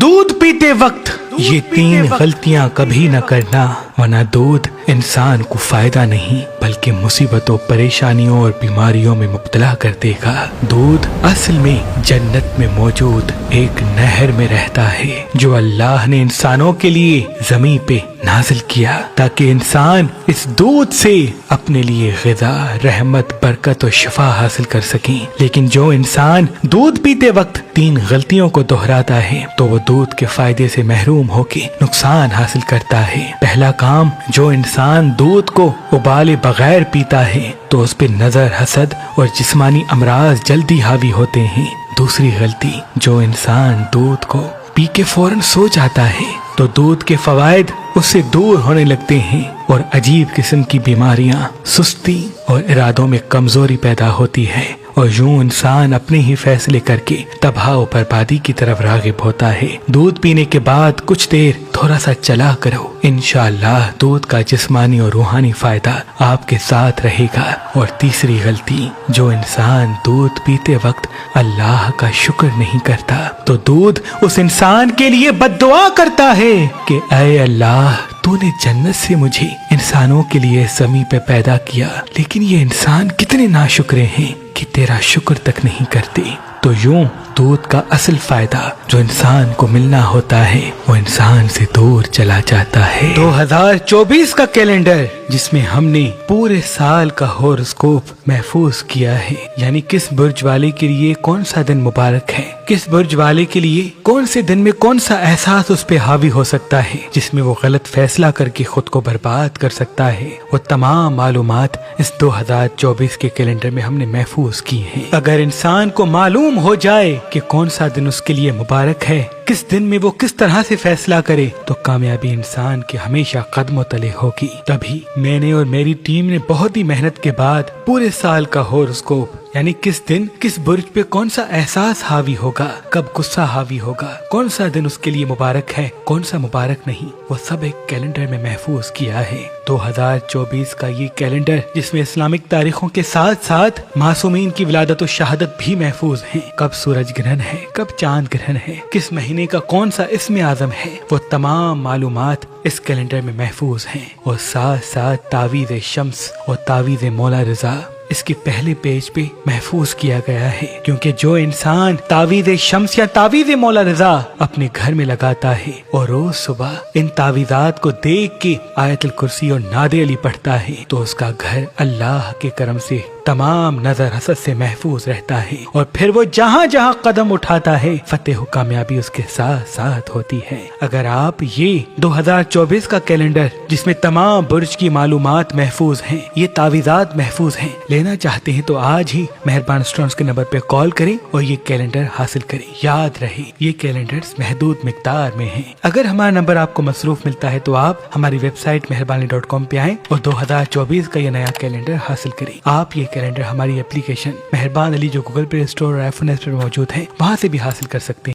دودھ پیتے وقت یہ 3 غلطیاں کبھی نہ کرنا، ورنہ دودھ انسان کو فائدہ نہیں بلکہ مصیبتوں، پریشانیوں اور بیماریوں میں مبتلا کر دے گا۔ دودھ اصل میں جنت میں موجود ایک نہر میں رہتا ہے جو اللہ نے انسانوں کے لیے زمین پہ نازل کیا تاکہ انسان اس دودھ سے اپنے لیے غذا، رحمت، برکت اور شفا حاصل کر سکیں۔ لیکن جو انسان دودھ پیتے وقت 3 غلطیوں کو دہراتا ہے تو وہ دودھ کے فائدے سے محروم ہو کے نقصان حاصل کرتا ہے۔ پہلا کام، جو انسان دودھ کو ابالے بغیر پیتا ہے تو اس پہ نظر، حسد اور جسمانی امراض جلدی حاوی ہوتے ہیں۔ دوسری غلطی، جو انسان دودھ کو پی کے فوراً سو جاتا ہے تو دودھ کے فوائد اس سے دور ہونے لگتے ہیں اور عجیب قسم کی بیماریاں، سستی اور ارادوں میں کمزوری پیدا ہوتی ہے، اور یوں انسان اپنے ہی فیصلے کر کے تباہ و بربادی کی طرف راغب ہوتا ہے۔ دودھ پینے کے بعد کچھ دیر تھوڑا سا چلا کرو، انشاءاللہ دودھ کا جسمانی اور روحانی فائدہ آپ کے ساتھ رہے گا۔ اور تیسری غلطی، جو انسان دودھ پیتے وقت اللہ کا شکر نہیں کرتا تو دودھ اس انسان کے لیے بد دعا کرتا ہے کہ اے اللہ، تو نے جنت سے مجھے انسانوں کے لیے زمین پہ پیدا کیا، لیکن یہ انسان کتنے ناشکرے ہیں کہ تیرا شکر تک نہیں کرتے۔ تو یوں دودھ کا اصل فائدہ جو انسان کو ملنا ہوتا ہے وہ انسان سے دور چلا جاتا ہے۔ 2024 کا کیلنڈر جس میں ہم نے پورے سال کا ہوراسکوپ محفوظ کیا ہے، یعنی کس برج والے کے لیے کون سا دن مبارک ہے، کس برج والے کے لیے کون سے دن میں کون سا احساس اس پہ حاوی ہو سکتا ہے جس میں وہ غلط فیصلہ کر کے خود کو برباد کر سکتا ہے، وہ تمام معلومات اس 2024 کے کیلنڈر میں ہم نے محفوظ کی ہیں۔ اگر انسان کو معلوم ہو جائے کہ کون سا دن اس کے لیے مبارک ہے، کس دن میں وہ کس طرح سے فیصلہ کرے، تو کامیابی انسان کے ہمیشہ قدموں تلے ہوگی۔ تبھی میں نے اور میری ٹیم نے بہت ہی محنت کے بعد پورے سال کا ہوراسکوپ، یعنی کس دن کس برج پہ کون سا احساس حاوی ہوگا، کب غصہ حاوی ہوگا، کون سا دن اس کے لیے مبارک ہے، کون سا مبارک نہیں، وہ سب ایک کیلنڈر میں محفوظ کیا ہے۔ 2024 کا یہ کیلنڈر جس میں اسلامک تاریخوں کے ساتھ ساتھ معصومین کی ولادت و شہادت بھی محفوظ ہیں، کب سورج گرہن ہے، کب چاند گرہن ہے، کس مہینے کا کون سا اسم اعظم ہے، وہ تمام معلومات اس کیلنڈر میں محفوظ ہیں۔ اور ساتھ ساتھ تعویذ شمس اور تعویذ مولا رضا اس کے پہلے پیج پہ محفوظ کیا گیا ہے، کیونکہ جو انسان تعویذ شمس یا تعویذ مولا رضا اپنے گھر میں لگاتا ہے اور روز صبح ان تعویذات کو دیکھ کے آیت الکرسی اور ناد علی پڑھتا ہے تو اس کا گھر اللہ کے کرم سے تمام نظر حسد سے محفوظ رہتا ہے، اور پھر وہ جہاں جہاں قدم اٹھاتا ہے فتح و کامیابی اس کے ساتھ ساتھ ہوتی ہے۔ اگر آپ یہ 2024 کا کیلنڈر جس میں تمام برج کی معلومات محفوظ ہیں، یہ تعویذات محفوظ ہیں، لینا چاہتے ہیں تو آج ہی مہربان اسٹونز کے نمبر پہ کال کریں اور یہ کیلنڈر حاصل کریں۔ یاد رہے یہ کیلنڈرز محدود مقدار میں ہیں۔ اگر ہمارا نمبر آپ کو مصروف ملتا ہے تو آپ ہماری ویب سائٹ مہربانی.com پہ آئیں اور 2024 کا یہ نیا کیلنڈر حاصل کریں۔ آپ یہ کیلنڈر ہماری اپلیکیشن مہربان علی جو گوگل پلے اسٹور اور iPhone ایپ پر موجود ہے وہاں سے بھی حاصل کر سکتے ہیں۔